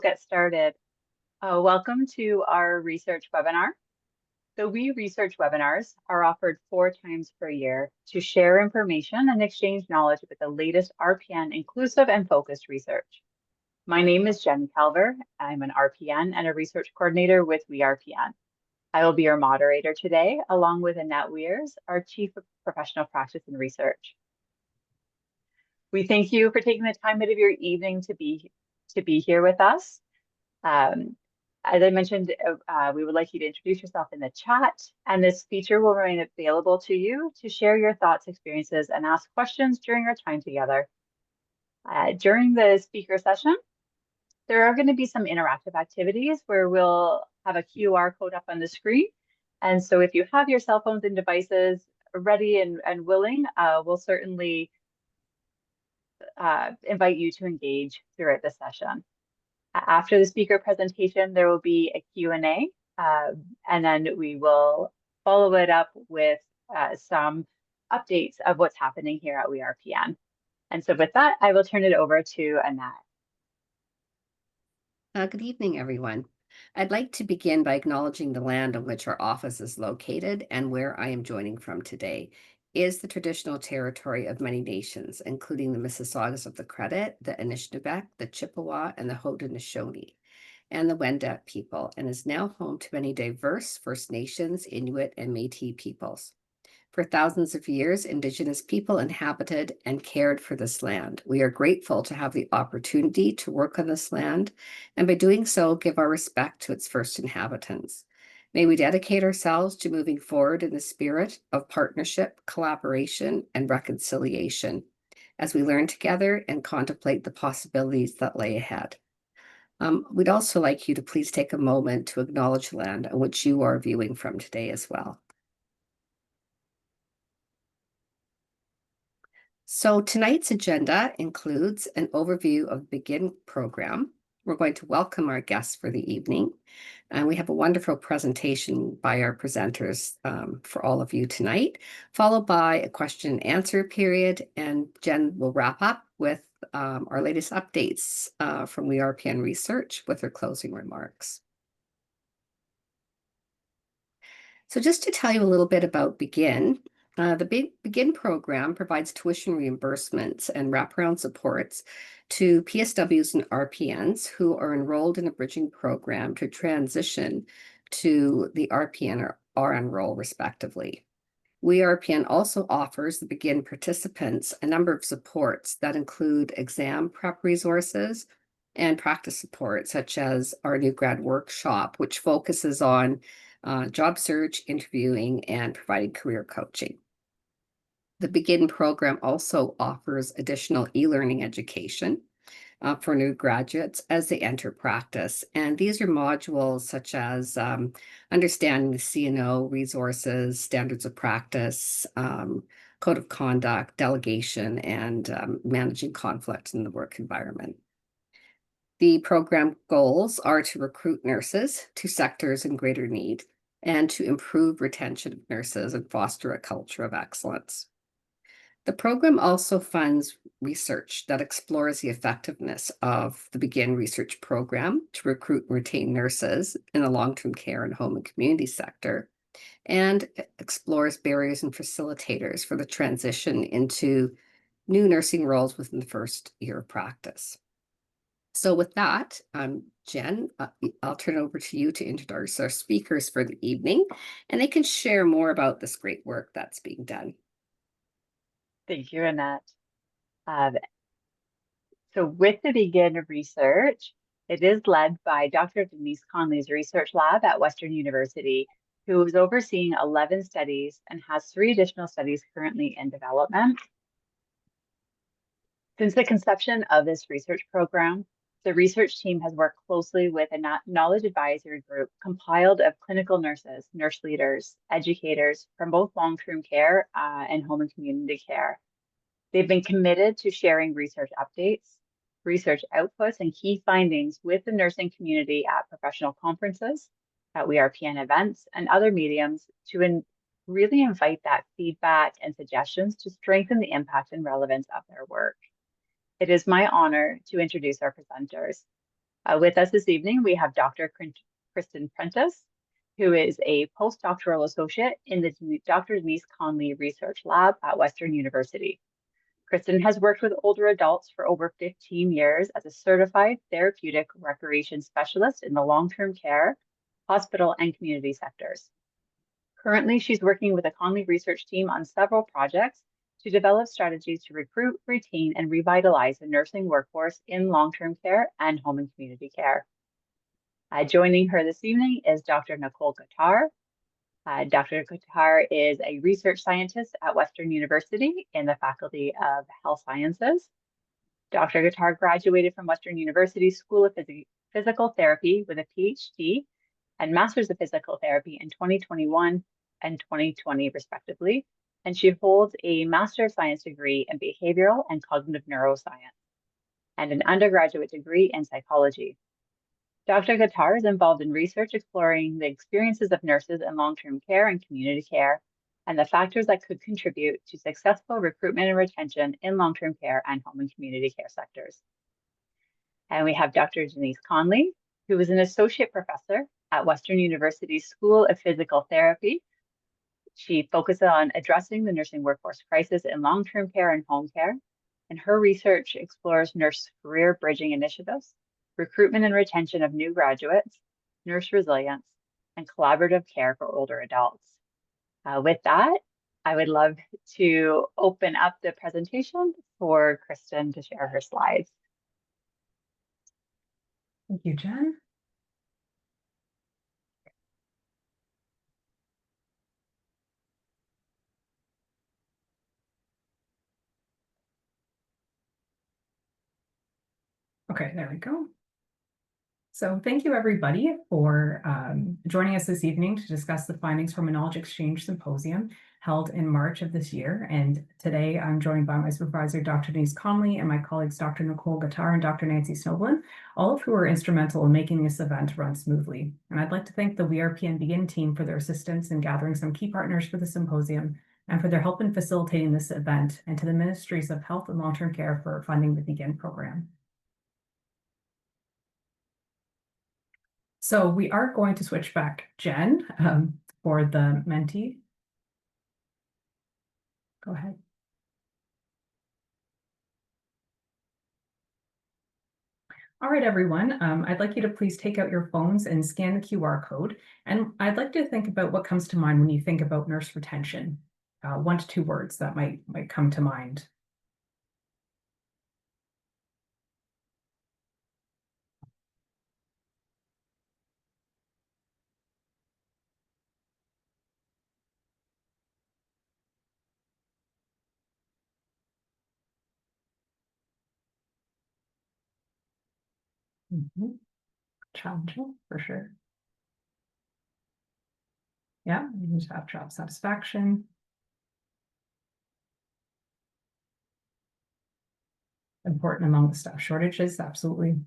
Get started. Welcome to our research webinar. The WeResearch webinars are offered 4 times per year to share information and exchange knowledge with the latest RPN inclusive and focused research. My name is Jen Calver. I'm an RPN and a research coordinator with WeRPN. I will be your moderator today, along with Annette Weers, our Chief of Professional Practice and Research. We thank you for taking the time out of your evening to be here with us. As I mentioned, we would like you to introduce yourself in the chat, and this feature will remain available to you to share your thoughts, experiences, and ask questions during our time together. During the speaker session, there are going to be some interactive activities where we'll have a QR code up on the screen. And so if you have your cell phones and devices ready and willing, we'll certainly invite you to engage throughout the session. After the speaker presentation, there will be a Q&A, and then we will follow it up with some updates of what's happening here at WeRPN. And so with that, I will turn it over to Annette. Good evening, everyone. I'd like to begin by acknowledging the land on which our office is located and where I am joining from today is the traditional territory of many nations, including the Mississaugas of the Credit, the Anishinaabeg, the Chippewa, and the Haudenosaunee, and the Wendat people, and is now home to many diverse First Nations, Inuit, and Métis peoples. For thousands of years, Indigenous people inhabited and cared for this land. We are grateful to have the opportunity to work on this land, and by doing so, give our respect to its first inhabitants. May we dedicate ourselves to moving forward in the spirit of partnership, collaboration, and reconciliation as we learn together and contemplate the possibilities that lay ahead. We'd also like you to please take a moment to acknowledge the land on which you are viewing from today as well. So tonight's agenda includes an overview of the BEGIN program. We're going to welcome our guests for the evening, and we have a wonderful presentation by our presenters for all of you tonight, followed by a question and answer period, and Jen will wrap up with our latest updates from WeRPN Research with her closing remarks. So just to tell you a little bit about BEGIN, the BEGIN program provides tuition reimbursements and wraparound supports to PSWs and RPNs who are enrolled in a bridging program to transition to the RPN or RN role, respectively. WeRPN also offers the BEGIN participants a number of supports that include exam prep resources and practice support, such as our new grad workshop, which focuses on job search, interviewing, and providing career coaching. The BEGIN program also offers additional e-learning education for new graduates as they enter practice. And these are modules such as understanding the C&O resources, standards of practice, code of conduct, delegation, and managing conflict in the work environment. The program goals are to recruit nurses to sectors in greater need and to improve retention of nurses and foster a culture of excellence. The program also funds research that explores the effectiveness of the BEGIN research program to recruit and retain nurses in the long-term care and home and community sector, and explores barriers and facilitators for the transition into new nursing roles within the first year of practice. So with that, Jen, I'll turn it over to you to introduce our speakers for the evening, and they can share more about this great work that's being done. Thank you, Annette. So with the BEGIN research, it is led by Dr. Denise Connelly's Research Lab at Western University, who is overseeing 11 studies and has 3 additional studies currently in development. Since the conception of this research program, the research team has worked closely with a knowledge advisory group compiled of clinical nurses, nurse leaders, educators from both long-term care and home and community care. They've been committed to sharing research updates, research outputs, and key findings with the nursing community at professional conferences, at WeRPN events, and other mediums to really invite that feedback and suggestions to strengthen the impact and relevance of their work. It is my honor to introduce our presenters. With us this evening, we have Dr. Kristin Prentice, who is a postdoctoral associate in the Dr. Denise Connelly Research Lab at Western University. Kristin has worked with older adults for over 15 years as a certified therapeutic recreation specialist in the long-term care, hospital, and community sectors. Currently, she's working with the Connelly research team on several projects to develop strategies to recruit, retain, and revitalize the nursing workforce in long-term care and home and community care. Joining her this evening is Dr. Nicole. Dr. Qatar is a research scientist at Western University in the Faculty of Health Sciences. Dr. Qatar graduated from Western University School of Physical Therapy with a PhD and Masters of Physical Therapy in 2021 and 2020, respectively, and she holds a Master of Science degree in Behavioral and Cognitive Neuroscience and an undergraduate degree in Psychology. Dr. Qatar is involved in research exploring the experiences of nurses in long-term care and community care and the factors that could contribute to successful recruitment and retention in long-term care and home and community care sectors. And we have Dr. Denise Connelly, who is an associate professor at Western University School of Physical Therapy. She focuses on addressing the nursing workforce crisis in long-term care and home care, and her research explores nurse career bridging initiatives, recruitment and retention of new graduates, nurse resilience, and collaborative care for older adults. With that, I would love to open up the presentation for Kristin to share her slides. Thank you, Jen. Okay, there we go. So thank you, everybody, for joining us this evening to discuss the findings from a Knowledge Exchange Symposium held in March of this year. And today I'm joined by my supervisor, Dr. Denise Connelly, and my colleagues, Dr. Nicole and Dr. Nancy Snoblin, all of who were instrumental in making this event run smoothly. And I'd like to thank the WeRPN-BEGIN team for their assistance in gathering some key partners for the symposium and for their help in facilitating this event, and to the Ministries of Health and Long-Term Care for funding the BEGIN program. So we are going to switch back, Jen, for the Menti. Go ahead. All right, everyone. I'd like you to please take out your phones and scan the QR code. And I'd like to think about what comes to mind when you think about nurse retention. 1 to 2 words that might come to mind. Challenging, for sure. Yeah, you just have job satisfaction. Important among the staff shortages, absolutely.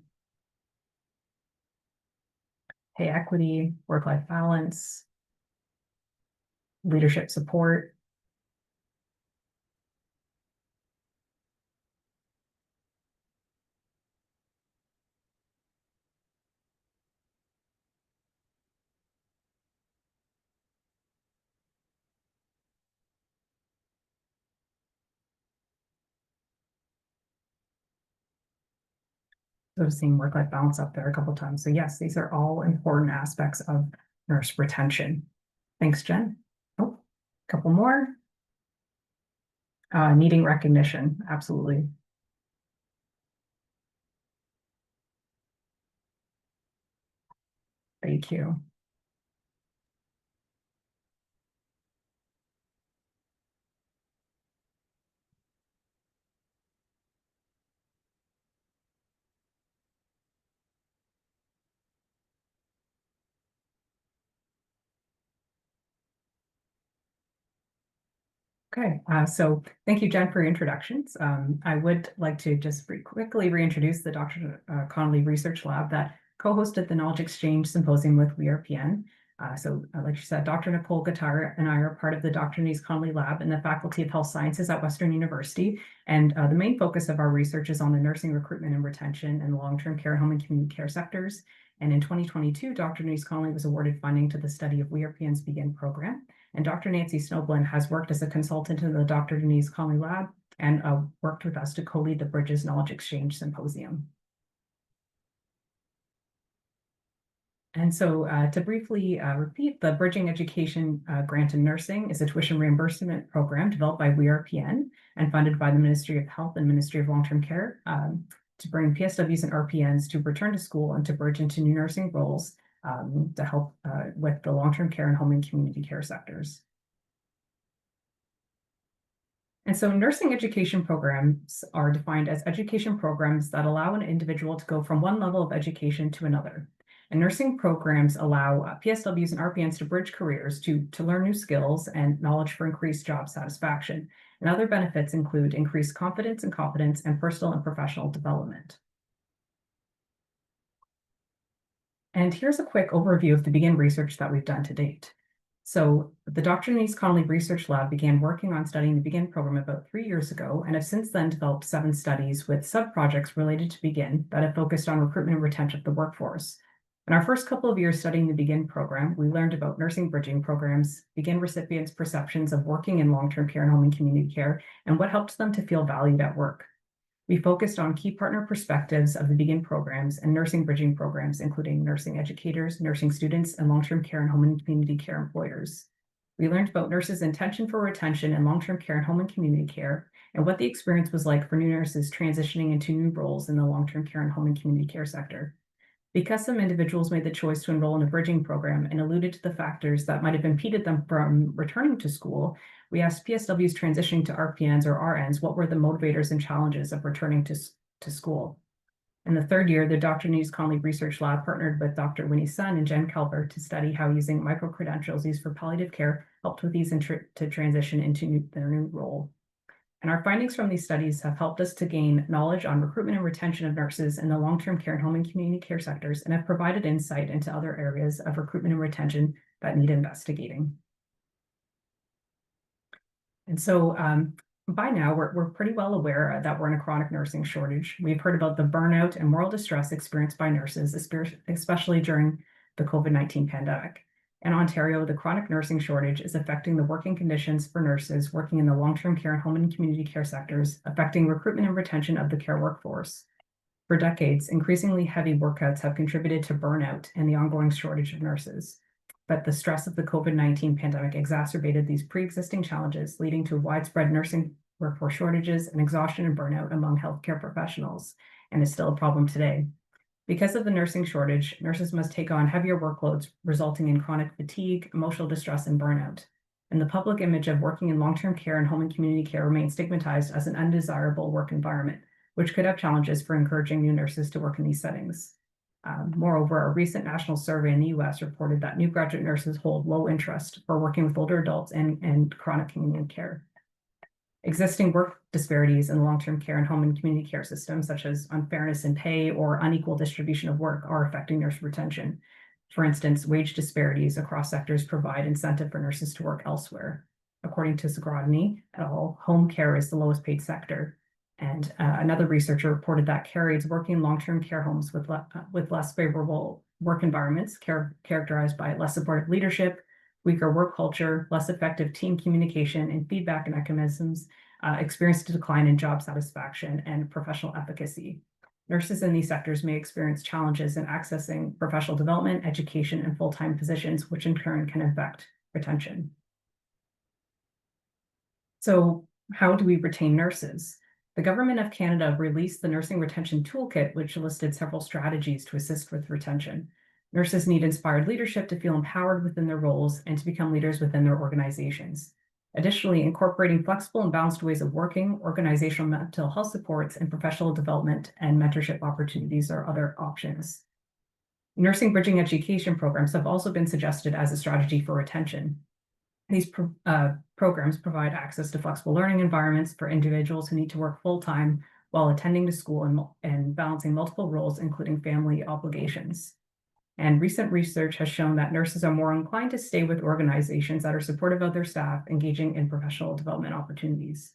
Pay equity, work-life balance, leadership support. So seeing work-life balance up there a couple of times. So yes, these are all important aspects of nurse retention. Thanks, Jen. Oh, a couple more. Needing recognition, absolutely. Thank you. Okay, so thank you, Jen, for your introductions. I would like to just quickly reintroduce the Dr. Connelly Research Lab that co-hosted the Knowledge Exchange Symposium with WeRPN. Like she said, Dr. Nicole and I are part of the Dr. Denise Connelly Lab in the Faculty of Health Sciences at Western University. And the main focus of our research is on the nursing recruitment and retention in the long-term care, home and community care sectors. And in 2022, Dr. Denise Connelly was awarded funding to the study of WeRPN-BEGIN program. And Dr. Nancy Snowblin has worked as a consultant in the Dr. Denise Connelly Lab and worked with us to co-lead the Bridges Knowledge Exchange Symposium. And so to briefly repeat, the Bridging Education Grant in Nursing is a tuition reimbursement program developed by WeRPN and funded by the Ministry of Health and Ministry of Long-Term Care to bring PSWs and RPNs to return to school and to bridge into new nursing roles to help with the long-term care and home and community care sectors. And so nursing education programs are defined as education programs that allow an individual to go from one level of education to another. And nursing programs allow PSWs and RPNs to bridge careers to learn new skills and knowledge for increased job satisfaction. And other benefits include increased confidence and competence and personal and professional development. And here's a quick overview of the BEGIN research that we've done to date. So the Dr. Denise Connelly Research Lab began working on studying the BEGIN program about 3 years ago and have since then developed 7 studies with sub-projects related to BEGIN that have focused on recruitment and retention of the workforce. In our first couple of years studying the BEGIN program, we learned about nursing bridging programs, BEGIN recipients' perceptions of working in long-term care and home and community care, and what helps them to feel valued at work. We focused on key partner perspectives of the BEGIN programs and nursing bridging programs, including nursing educators, nursing students, and long-term care and home and community care employers. We learned about nurses' intention for retention in long-term care and home and community care, and what the experience was like for new nurses transitioning into new roles in the long-term care and home and community care sector. Because some individuals made the choice to enroll in a bridging program and alluded to the factors that might have impeded them from returning to school, we asked PSWs transitioning to RPNs or RNs what were the motivators and challenges of returning to school. In the third year, the Dr. Denise Connelly Research Lab partnered with Dr. Winnie Sun and Jen Kelber to study how using micro-credentials used for palliative care helped with these to transition into their new role. And our findings from these studies have helped us to gain knowledge on recruitment and retention of nurses in the long-term care and home and community care sectors and have provided insight into other areas of recruitment and retention that need investigating. And so by now, we're pretty well aware that we're in a chronic nursing shortage. We've heard about the burnout and moral distress experienced by nurses, especially during the COVID-19 pandemic. In Ontario, the chronic nursing shortage is affecting the working conditions for nurses working in the long-term care and home and community care sectors, affecting recruitment and retention of the care workforce. For decades, increasingly heavy workouts have contributed to burnout and the ongoing shortage of nurses. But the stress of the COVID-19 pandemic exacerbated these pre-existing challenges, leading to widespread nursing workforce shortages and exhaustion and burnout among healthcare professionals, and is still a problem today. Because of the nursing shortage, nurses must take on heavier workloads, resulting in chronic fatigue, emotional distress, and burnout. And the public image of working in long-term care and home and community care remains stigmatized as an undesirable work environment, which could have challenges for encouraging new nurses to work in these settings. Moreover, a recent national survey in the US reported that new graduate nurses hold low interest for working with older adults and chronic community care. Existing work disparities in long-term care and home and community care systems, such as unfairness in pay or unequal distribution of work, are affecting nurse retention. For instance, wage disparities across sectors provide incentive for nurses to work elsewhere. According to Zagrodny et al., home care is the lowest paid sector. And another researcher reported that care aides working in long-term care homes with less favorable work environments, characterized by less supportive leadership, weaker work culture, less effective team communication and feedback mechanisms, experienced a decline in job satisfaction and professional efficacy. Nurses in these sectors may experience challenges in accessing professional development, education, and full-time positions, which in turn can affect retention. So how do we retain nurses? The Government of Canada released the Nursing Retention Toolkit, which listed several strategies to assist with retention. Nurses need inspired leadership to feel empowered within their roles and to become leaders within their organizations. Additionally, incorporating flexible and balanced ways of working, organizational mental health supports, and professional development and mentorship opportunities are other options. Nursing bridging education programs have also been suggested as a strategy for retention. These programs provide access to flexible learning environments for individuals who need to work full-time while attending to school and balancing multiple roles, including family obligations. And recent research has shown that nurses are more inclined to stay with organizations that are supportive of their staff, engaging in professional development opportunities.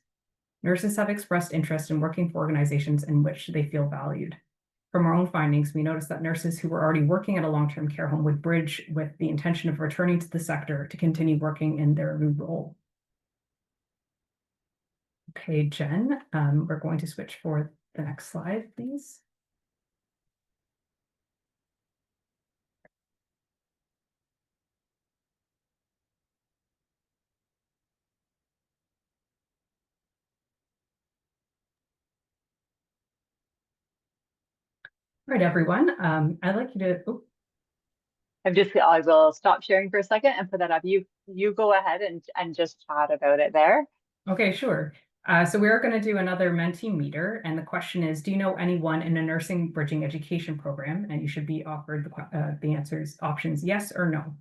Nurses have expressed interest in working for organizations in which they feel valued. From our own findings, we noticed that nurses who were already working at a long-term care home would bridge with the intention of returning to the sector to continue working in their new role. Okay, Jen, we're going to switch for the next slide, please. All right, everyone. I'd like you to. Oh. I will stop sharing for a second and put that up. You go ahead and just chat about it there. Okay, sure. So we are going to do another Menti meter, and the question is, do you know anyone in a nursing bridging education program? And you should be offered the answers, options yes or no.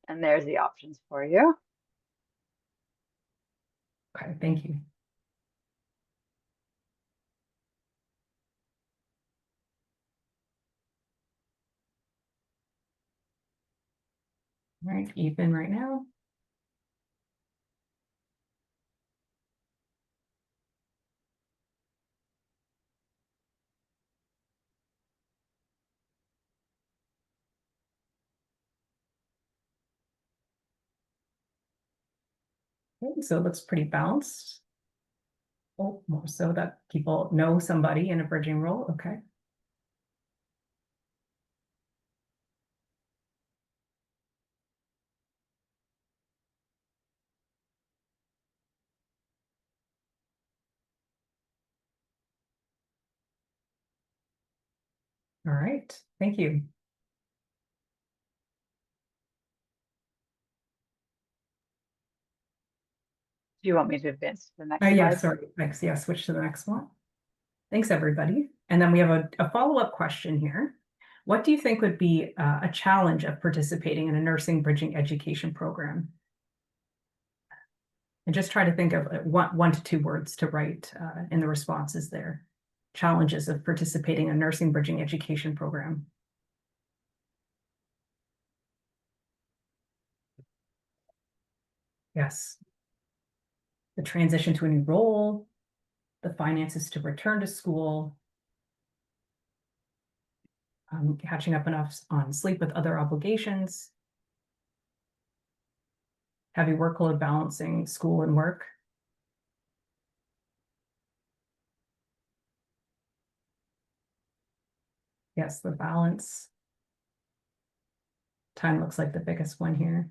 And there's the options for you. Okay, thank you. All right, Ethan right now. Okay, so it looks pretty balanced. Oh, more so that people know somebody in a bridging role. Okay. All right, thank you. Do you want me to advance to the next Yeah, slide? sorry. Thanks. Yeah, switch to the next one. Thanks, everybody. And then we have a follow-up question here. What do you think would be a challenge of participating in a nursing bridging education program? And just try to think of one to two words to write in the responses there. Challenges of participating in a nursing bridging education program. Yes. The transition to a new role, the finances to return to school, catching up enough on sleep with other obligations, heavy workload balancing school and work. Yes, the balance. Time looks like the biggest one here.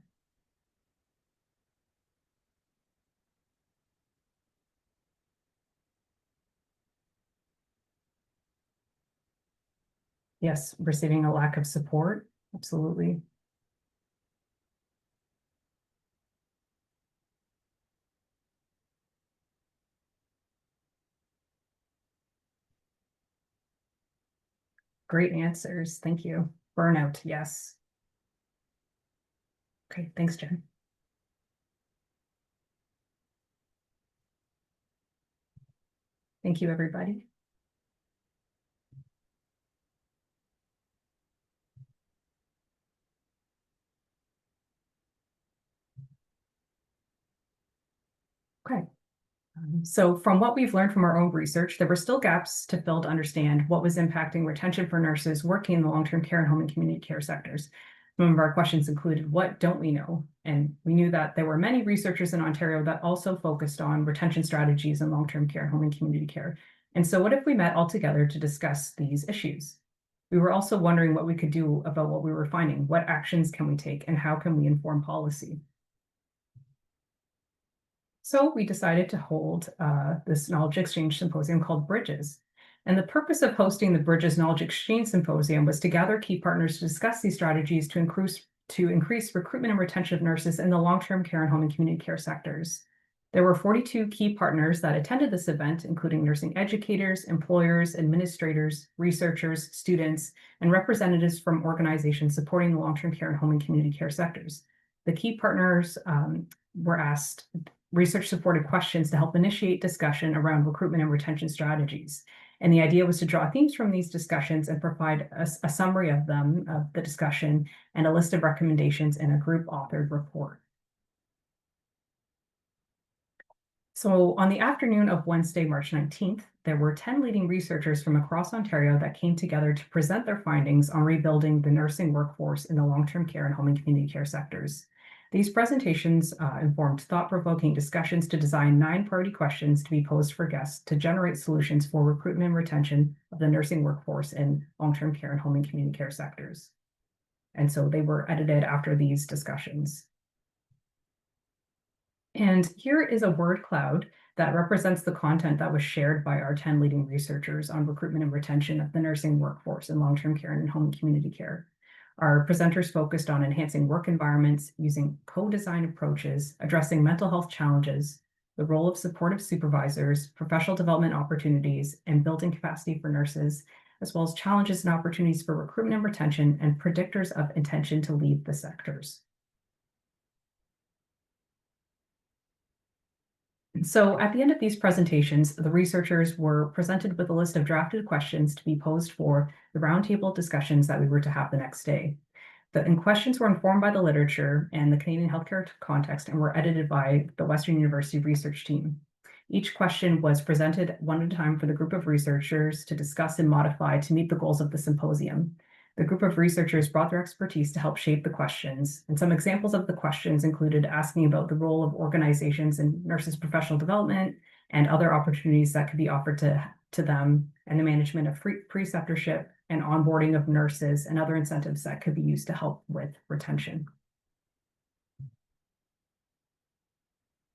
Yes, receiving a lack of support. Absolutely. Great answers. Thank you. Burnout, yes. Okay, thanks, Jen. Thank you, everybody. Okay. So from what we've learned from our own research, there were still gaps to fill to understand what was impacting retention for nurses working in the long-term care and home and community care sectors. Some of our questions included, what don't we know? And we knew that there were many researchers in Ontario that also focused on retention strategies in long-term care, home and community care. And so what if we met all together to discuss these issues? We were also wondering what we could do about what we were finding. What actions can we take and how can we inform policy? So we decided to hold this knowledge exchange symposium called Bridges. And the purpose of hosting the Bridges Knowledge Exchange Symposium was to gather key partners to discuss these strategies to increase recruitment and retention of nurses in the long-term care and home and community care sectors. There were 42 key partners that attended this event, including nursing educators, employers, administrators, researchers, students, and representatives from organizations supporting the long-term care and home and community care sectors. The key partners were asked research-supported questions to help initiate discussion around recruitment and retention strategies. And the idea was to draw themes from these discussions and provide a summary of them, of the discussion, and a list of recommendations in a group-authored report. So on the afternoon of Wednesday, March 19th, there were 10 leading researchers from across Ontario that came together to present their findings on rebuilding the nursing workforce in the long-term care and home and community care sectors. These presentations informed thought-provoking discussions to design 9 priority questions to be posed for guests to generate solutions for recruitment and retention of the nursing workforce in long-term care and home and community care sectors. And so they were edited after these discussions. And here is a word cloud that represents the content that was shared by our 10 leading researchers on recruitment and retention of the nursing workforce in long-term care and home and community care. Our presenters focused on enhancing work environments using co-design approaches, addressing mental health challenges, the role of supportive supervisors, professional development opportunities, and building capacity for nurses, as well as challenges and opportunities for recruitment and retention and predictors of intention to leave the sectors. So at the end of these presentations, the researchers were presented with a list of drafted questions to be posed for the roundtable discussions that we were to have the next day. The questions were informed by the literature and the Canadian healthcare context and were edited by the Western University research team. Each question was presented one at a time for the group of researchers to discuss and modify to meet the goals of the symposium. The group of researchers brought their expertise to help shape the questions, and some examples of the questions included asking about the role of organizations in nurses' professional development and other opportunities that could be offered to them, and the management of preceptorship and onboarding of nurses and other incentives that could be used to help with retention.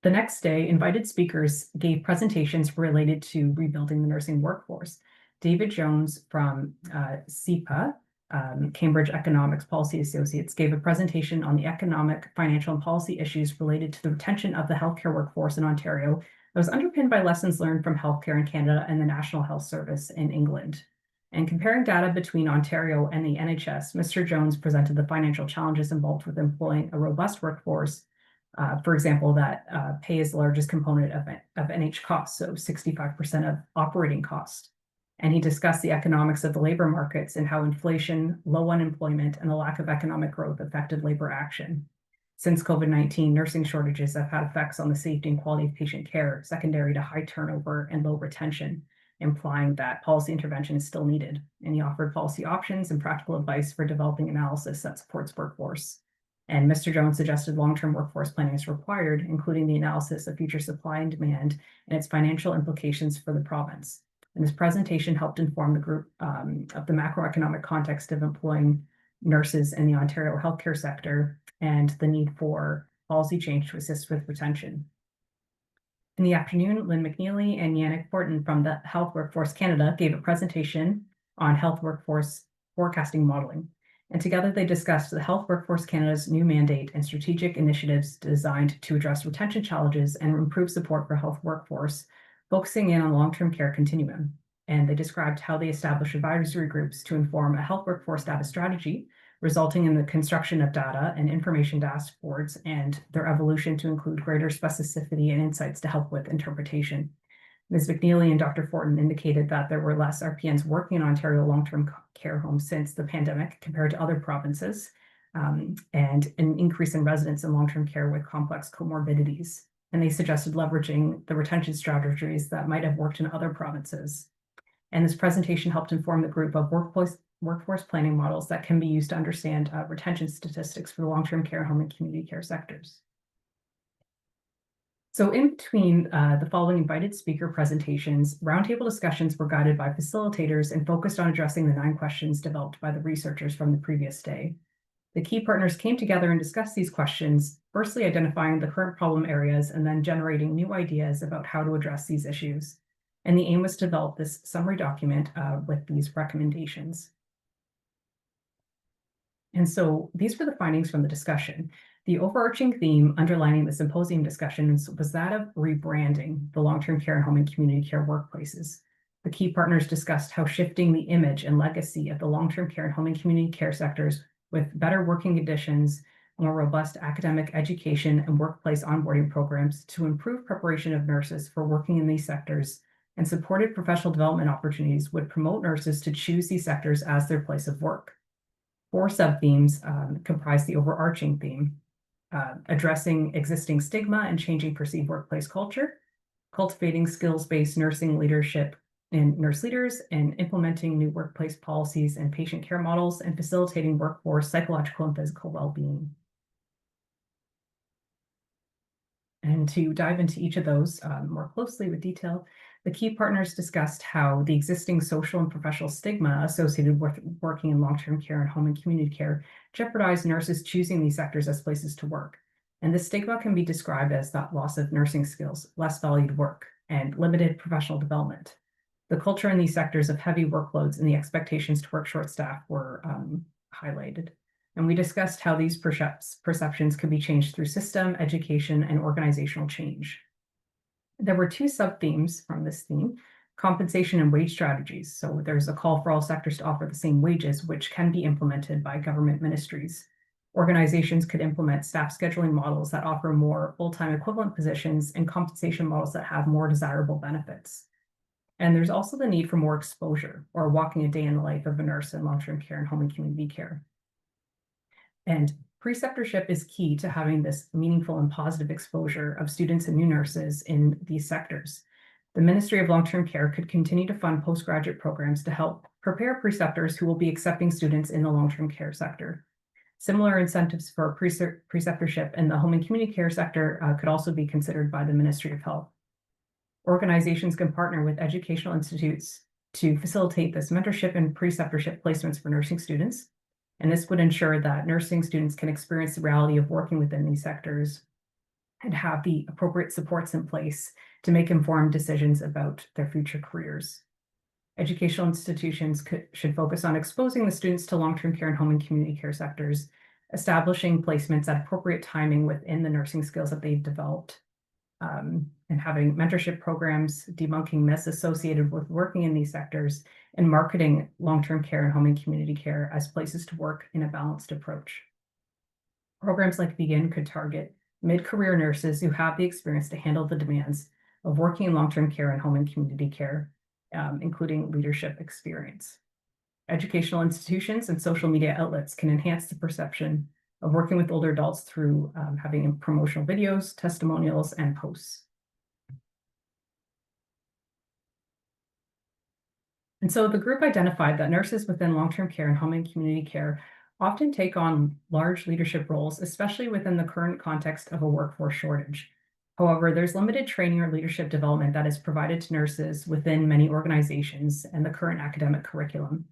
The next day, invited speakers gave presentations related to rebuilding the nursing workforce. David Jones from CEPA, Cambridge Economics Policy Associates, gave a presentation on the economic, financial, and policy issues related to the retention of the healthcare workforce in Ontario that was underpinned by lessons learned from healthcare in Canada and the National Health Service in England. And comparing data between Ontario and the NHS, Mr. Jones presented the financial challenges involved with employing a robust workforce, for example, that pay is the largest component of NH costs, so 65% of operating cost. And he discussed the economics of the labor markets and how inflation, low unemployment, and the lack of economic growth affected labor action. Since COVID-19, nursing shortages have had effects on the safety and quality of patient care, secondary to high turnover and low retention, implying that policy intervention is still needed. And he offered policy options and practical advice for developing analysis that supports workforce. And Mr. Jones suggested long-term workforce planning is required, including the analysis of future supply and demand and its financial implications for the province. And this presentation helped inform the group of the macroeconomic context of employing nurses in the Ontario healthcare sector and the need for policy change to assist with retention. In the afternoon, Lynn McNeely and Yannick Fortin from the Health Workforce Canada gave a presentation on health workforce forecasting modeling. And together they discussed the Health Workforce Canada's new mandate and strategic initiatives designed to address retention challenges and improve support for health workforce, focusing in on long-term care continuum. And they described how they established advisory groups to inform a health workforce data strategy, resulting in the construction of data and information dashboards and their evolution to include greater specificity and insights to help with interpretation. Ms. McNeely and Dr. Fortin indicated that there were less RPNs working in Ontario long-term care homes since the pandemic compared to other provinces, and an increase in residents in long-term care with complex comorbidities. And they suggested leveraging the retention strategies that might have worked in other provinces. And this presentation helped inform the group of workforce planning models that can be used to understand retention statistics for the long-term care, home, and community care sectors. So in between the following invited speaker presentations, roundtable discussions were guided by facilitators and focused on addressing the 9 questions developed by the researchers from the previous day. The key partners came together and discussed these questions, firstly identifying the current problem areas and then generating new ideas about how to address these issues. And the aim was to develop this summary document with these recommendations. And so these were the findings from the discussion. The overarching theme underlining the symposium discussions was that of rebranding the long-term care and home and community care workplaces. The key partners discussed how shifting the image and legacy of the long-term care and home and community care sectors with better working conditions, more robust academic education and workplace onboarding programs to improve preparation of nurses for working in these sectors and supported professional development opportunities would promote nurses to choose these sectors as their place of work. 4 sub-themes comprise the overarching theme, addressing existing stigma and changing perceived workplace culture, cultivating skills-based nursing leadership in nurse leaders, and implementing new workplace policies and patient care models, and facilitating workforce psychological and physical well-being. And to dive into each of those more closely with detail, the key partners discussed how the existing social and professional stigma associated with working in long-term care and home and community care jeopardized nurses choosing these sectors as places to work. And this stigma can be described as that loss of nursing skills, less valued work, and limited professional development. The culture in these sectors of heavy workloads and the expectations to work short staff were highlighted. And we discussed how these perceptions could be changed through system, education, and organizational change. There were 2 sub-themes from this theme, compensation and wage strategies. So there's a call for all sectors to offer the same wages, which can be implemented by government ministries. Organizations could implement staff scheduling models that offer more full-time equivalent positions and compensation models that have more desirable benefits. And there's also the need for more exposure or walking a day in the life of a nurse in long-term care and home and community care. And preceptorship is key to having this meaningful and positive exposure of students and new nurses in these sectors. The Ministry of Long-Term Care could continue to fund postgraduate programs to help prepare preceptors who will be accepting students in the long-term care sector. Similar incentives for preceptorship in the home and community care sector could also be considered by the Ministry of Health. Organizations can partner with educational institutes to facilitate this mentorship and preceptorship placements for nursing students. And this would ensure that nursing students can experience the reality of working within these sectors and have the appropriate supports in place to make informed decisions about their future careers. Educational institutions should focus on exposing the students to long-term care and home and community care sectors, establishing placements at appropriate timing within the nursing skills that they've developed, and having mentorship programs, debunking myths associated with working in these sectors, and marketing long-term care and home and community care as places to work in a balanced approach. Programs like BEGIN could target mid-career nurses who have the experience to handle the demands of working in long-term care and home and community care, including leadership experience. Educational institutions and social media outlets can enhance the perception of working with older adults through having promotional videos, testimonials, and posts. And so the group identified that nurses within long-term care and home and community care often take on large leadership roles, especially within the current context of a workforce shortage. However, there's limited training or leadership development that is provided to nurses within many organizations and the current academic curriculum.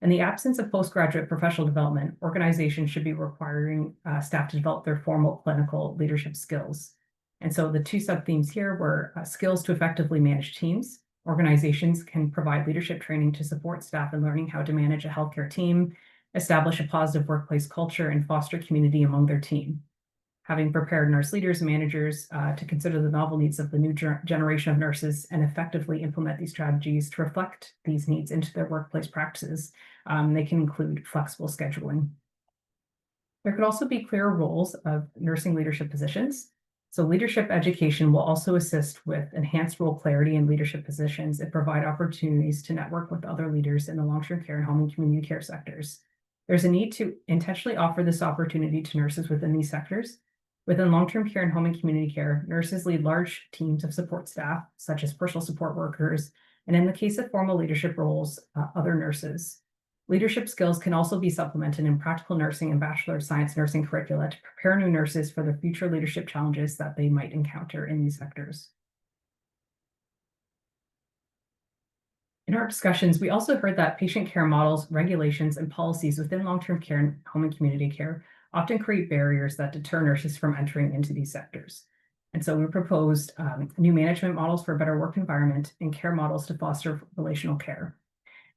In the absence of postgraduate professional development, organizations should be requiring staff to develop their formal clinical leadership skills. And so the 2 sub-themes here were skills to effectively manage teams. Organizations can provide leadership training to support staff in learning how to manage a healthcare team, establish a positive workplace culture, and foster community among their team. Having prepared nurse leaders and managers to consider the novel needs of the new generation of nurses and effectively implement these strategies to reflect these needs into their workplace practices, they can include flexible scheduling. There could also be clear roles of nursing leadership positions. So leadership education will also assist with enhanced role clarity in leadership positions and provide opportunities to network with other leaders in the long-term care and home and community care sectors. There's a need to intentionally offer this opportunity to nurses within these sectors. Within long-term care and home and community care, nurses lead large teams of support staff, such as personal support workers, and in the case of formal leadership roles, other nurses. Leadership skills can also be supplemented in practical nursing and Bachelor of Science nursing curricula to prepare new nurses for the future leadership challenges that they might encounter in these sectors. In our discussions, we also heard that patient care models, regulations, and policies within long-term care and home and community care often create barriers that deter nurses from entering into these sectors. And so we proposed new management models for a better work environment and care models to foster relational care.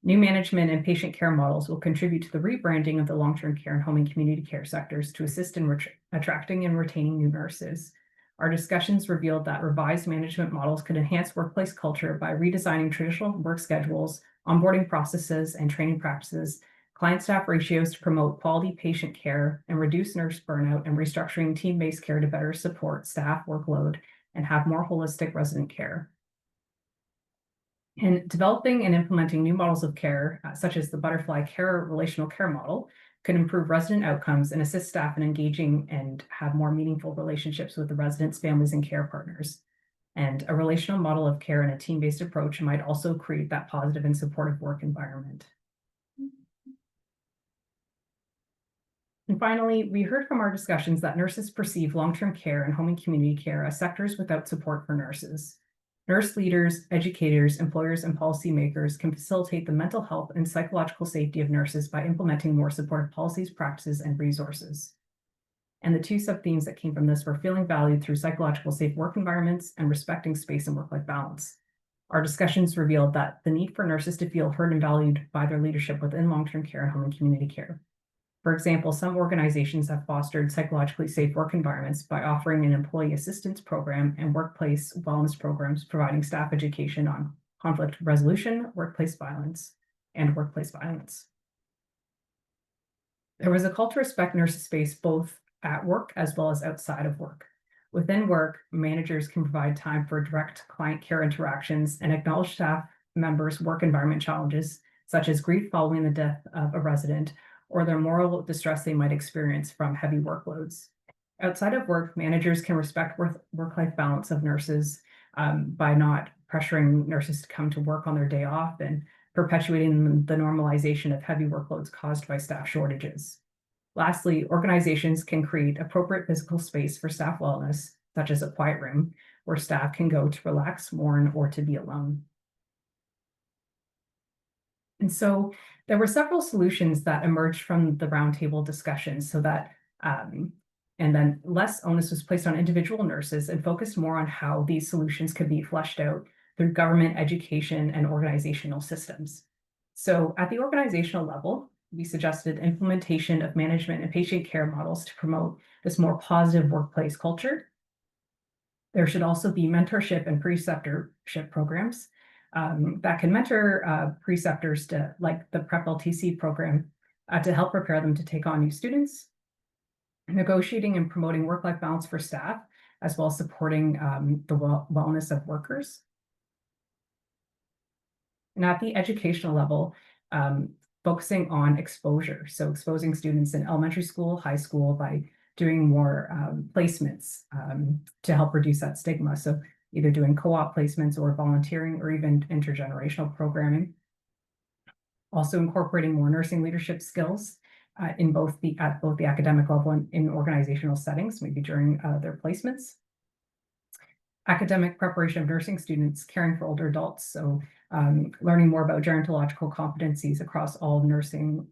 New management and patient care models will contribute to the rebranding of the long-term care and home and community care sectors to assist in attracting and retaining new nurses. Our discussions revealed that revised management models could enhance workplace culture by redesigning traditional work schedules, onboarding processes, and training practices, client-staff ratios to promote quality patient care and reduce nurse burnout, and restructuring team-based care to better support staff workload and have more holistic resident care. And developing and implementing new models of care, such as the butterfly care relational care model, can improve resident outcomes and assist staff in engaging and have more meaningful relationships with the residents, families, and care partners. And a relational model of care and a team-based approach might also create that positive and supportive work environment. And finally, we heard from our discussions that nurses perceive long-term care and home and community care as sectors without support for nurses. Nurse leaders, educators, employers, and policymakers can facilitate the mental health and psychological safety of nurses by implementing more supportive policies, practices, and resources. And the two sub-themes that came from this were feeling valued through psychological safe work environments and respecting space and work-life balance. Our discussions revealed that the need for nurses to feel heard and valued by their leadership within long-term care and home and community care. For example, some organizations have fostered psychologically safe work environments by offering an employee assistance program and workplace wellness programs, providing staff education on conflict resolution, workplace violence, and workplace violence. There was a call to respect nurses' space both at work as well as outside of work. Within work, managers can provide time for direct client care interactions and acknowledge staff members' work environment challenges, such as grief following the death of a resident, or their moral distress they might experience from heavy workloads. Outside of work, managers can respect work-life balance of nurses by not pressuring nurses to come to work on their day off and perpetuating the normalization of heavy workloads caused by staff shortages. Lastly, organizations can create appropriate physical space for staff wellness, such as a quiet room, where staff can go to relax, mourn, or to be alone. And so there were several solutions that emerged from the roundtable discussions so that, and then less onus was placed on individual nurses and focused more on how these solutions could be fleshed out through government, education, and organizational systems. So at the organizational level, we suggested implementation of management and patient care models to promote this more positive workplace culture. There should also be mentorship and preceptorship programs that can mentor preceptors to, like the Prep LTC program, to help prepare them to take on new students, negotiating and promoting work-life balance for staff, as well as supporting the wellness of workers. And at the educational level, focusing on exposure. So exposing students in elementary school, high school by doing more placements to help reduce that stigma. So either doing co-op placements or volunteering or even intergenerational programming. Also incorporating more nursing leadership skills at both the academic level and in organizational settings, maybe during their placements. Academic preparation of nursing students caring for older adults. So learning more about gerontological competencies across all nursing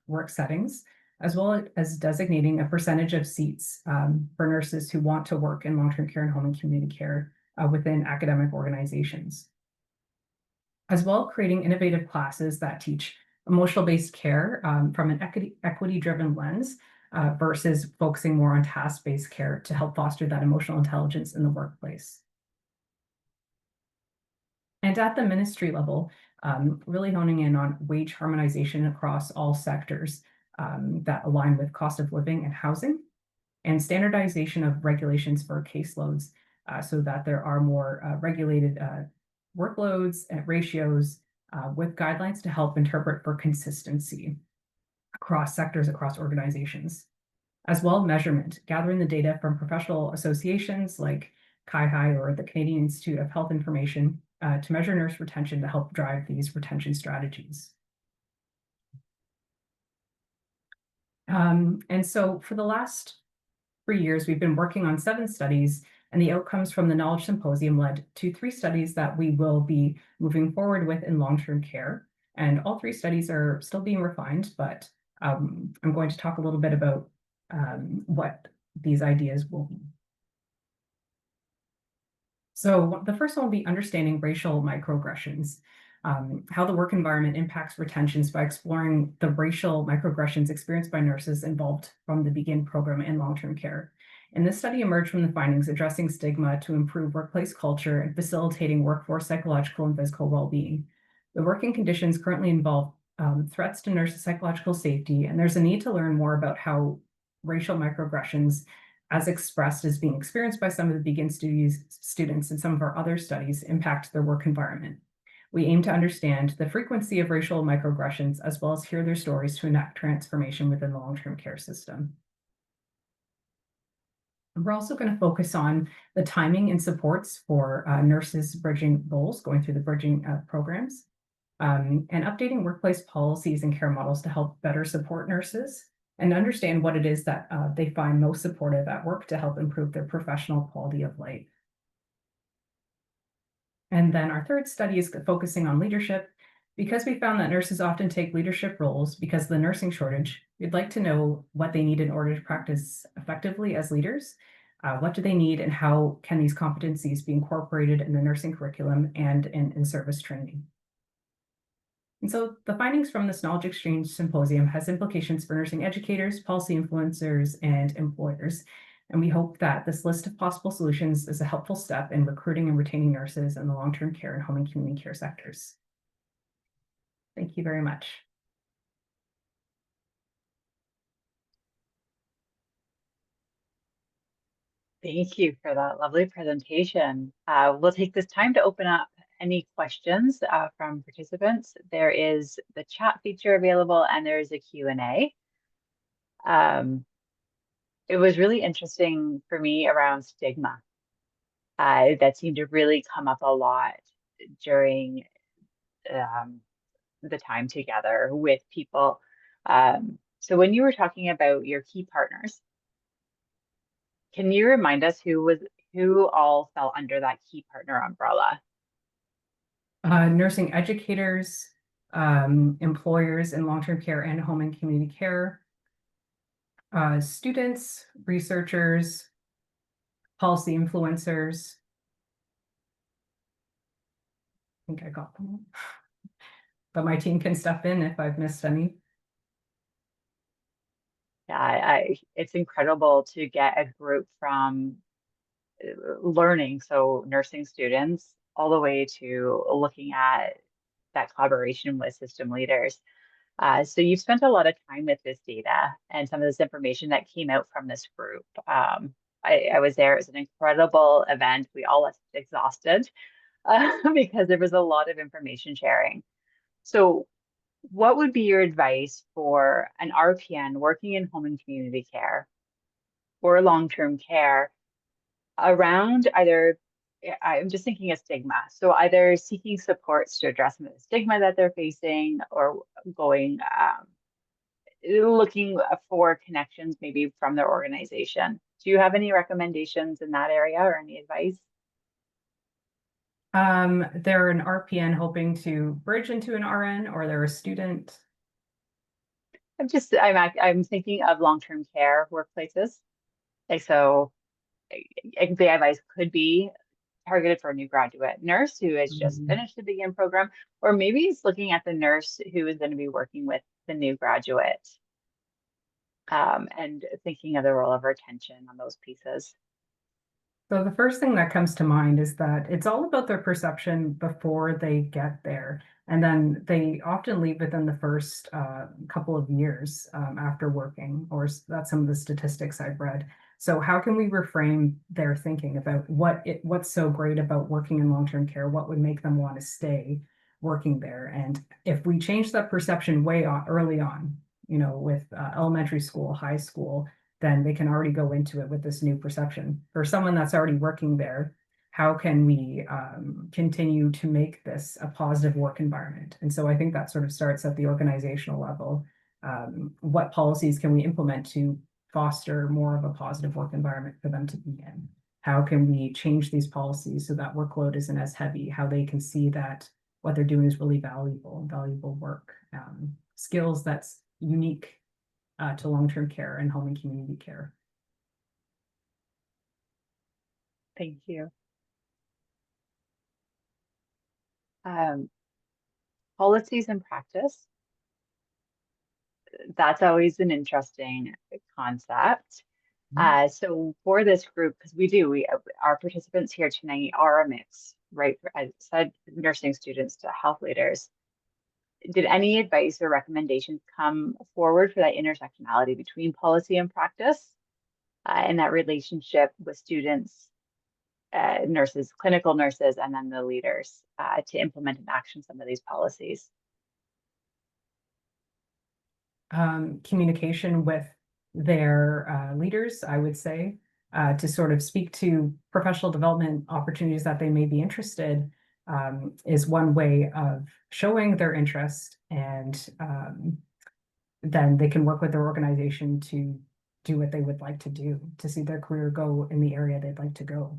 work settings, as well as designating a percentage of seats for nurses who want to work in long-term care and home and community care within academic organizations. As well, creating innovative classes that teach emotional-based care from an equity-driven lens versus focusing more on task-based care to help foster that emotional intelligence in the workplace. And at the ministry level, really honing in on wage harmonization across all sectors that align with cost of living and housing, and standardization of regulations for caseloads so that there are more regulated workloads and ratios with guidelines to help interpret for consistency across sectors, across organizations. As well, measurement, gathering the data from professional associations like CIHI or the Canadian Institute of Health Information to measure nurse retention to help drive these retention strategies. And so for the last 3 years, we've been working on 7 studies, and the outcomes from the Knowledge Symposium led to 3 studies that we will be moving forward with in long-term care. And all 3 studies are still being refined, but I'm going to talk a little bit about what these ideas will be. So the first one will be understanding racial microaggressions. how the work environment impacts retentions by exploring the racial microaggressions experienced by nurses involved from the BEGIN program in long-term care. And this study emerged from the findings addressing stigma to improve workplace culture and facilitating workforce psychological and physical well-being. The working conditions currently involve threats to nurses' psychological safety, and there's a need to learn more about how racial microaggressions, as expressed as being experienced by some of the BEGIN students and some of our other studies, impact their work environment. We aim to understand the frequency of racial microaggressions, as well as hear their stories to enact transformation within the long-term care system. We're also going to focus on the timing and supports for nurses bridging roles, going through the bridging programs, and updating workplace policies and care models to help better support nurses and understand what it is that they find most supportive at work to help improve their professional quality of life. And then our third study is focusing on leadership. Because we found that nurses often take leadership roles because of the nursing shortage, we'd like to know what they need in order to practice effectively as leaders. What do they need, and how can these competencies be incorporated in the nursing curriculum and in service training? And so the findings from this Knowledge Exchange Symposium has implications for nursing educators, policy influencers, and employers. And we hope that this list of possible solutions is a helpful step in recruiting and retaining nurses in the long-term care and home and community care sectors. Thank you very much. Thank you for that lovely presentation. We'll take this time to open up any questions from participants. There is the chat feature available, and there's a Q&A. It was really interesting for me around stigma. That seemed to really come up a lot during the time together with people. So when you were talking about your key partners, can you remind us who all fell under that key partner umbrella? Nursing educators, employers in long-term care and home and community care, students, researchers, policy influencers. I think I got them, but my team can step in if I've missed any. Yeah, it's incredible to get a group from learning, so nursing students, all the way to looking at that collaboration with system leaders. So you've spent a lot of time with this data and some of this information that came out from this group. I was there. It was an incredible event. We all left exhausted because there was a lot of information sharing. So what would be your advice for an RPN working in home and community care or long-term care around either, I'm just thinking of stigma. So either seeking supports to address some of the stigma that they're facing, or going, looking for connections maybe from their organization. Do you have any recommendations in that area or any advice? They're an RPN hoping to bridge into an RN, or they're a student. I'm thinking of long-term care workplaces. Like, so the advice could be targeted for a new graduate nurse who has just finished the BEGIN program, or maybe it's looking at the nurse who is going to be working with the new graduate, and thinking of the role of retention on those pieces. So the first thing that comes to mind is that it's all about their perception before they get there. And then they often leave within the first couple of years after working, or that's some of the statistics I've read. So how can we reframe their thinking about what's so great about working in long-term care? What would make them want to stay working there? And if we change that perception early on, with elementary school, high school, then they can already go into it with this new perception. For someone that's already working there, how can we continue to make this a positive work environment? And so I think that sort of starts at the organizational level. What policies can we implement to foster more of a positive work environment for them to be in? How can we change these policies so that workload isn't as heavy? How they can see that what they're doing is really valuable work, skills that's unique to long-term care and home and community care. Thank you. policies and practice. That's always an interesting concept. So for this group, because our participants here tonight are a mix, right? As I said, nursing students to health leaders. Did any advice or recommendations come forward for that intersectionality between policy and practice, and that relationship with students, nurses, clinical nurses, and then the leaders to implement and action some of these policies? Communication with their leaders, I would say, to sort of speak to professional development opportunities that they may be interested, is one way of showing their interest, and then they can work with their organization to do what they would like to do, to see their career go in the area they'd like to go.